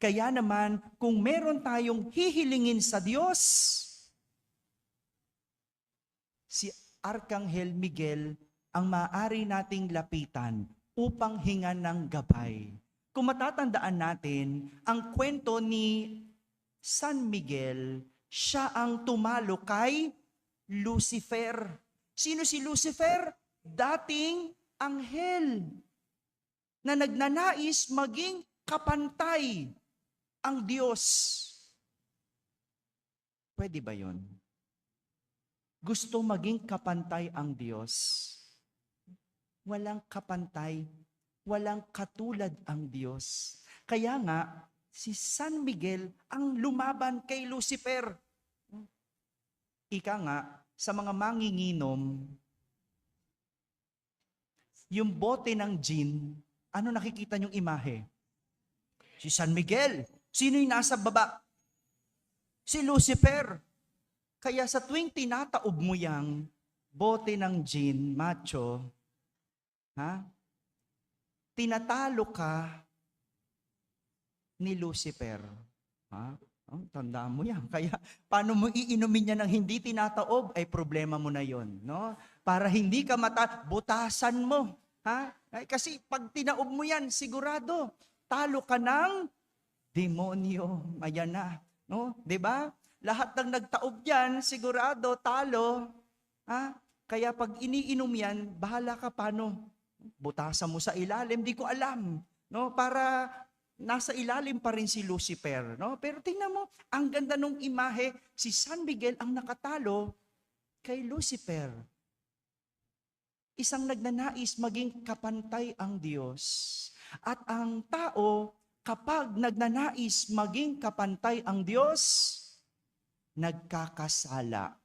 Kaya naman, kung meron tayong hihilingin sa Diyos, si Arkanghel Miguel ang maaari nating lapitan upang hingan ng gabay. Kung matatandaan natin, ang kwento ni San Miguel, siya ang tumalo kay Lucifer. Sino si Lucifer? Dating anghel na nagnanais maging kapantay ang Diyos. Pwede ba yun? Gusto maging kapantay ang Diyos. Walang kapantay, walang katulad ang Diyos. Kaya nga, si San Miguel ang lumaban kay Lucifer. Ika nga, sa mga manginginom, yung bote ng gin, ano nakikita niyong imahe? Si San Miguel. Sino yung nasa baba? Si Lucifer. Kaya sa tuwing tinataob mo yang bote ng gin, macho, tinatalo ka ni Lucifer. Tandaan mo yan. Kaya paano mo iinumin niya ng hindi tinataob, ay problema mo na yon, no? Para hindi ka butasan mo. Kasi pag tinaob mo yan, sigurado, talo ka ng demonyo. Ayan na. No? 'Di ba? Lahat ng nagtaob yan, sigurado, talo. Kaya pag iniinom yan, bahala ka paano. Butasan mo sa ilalim, di ko alam. No? Para nasa ilalim pa rin si Lucifer. No? Pero tingnan mo, ang ganda nung imahe, si San Miguel ang nakatalo kay Lucifer. Isang nagnanais maging kapantay ang Diyos. At ang tao, kapag nagnanais maging kapantay ang Diyos, nagkakasala.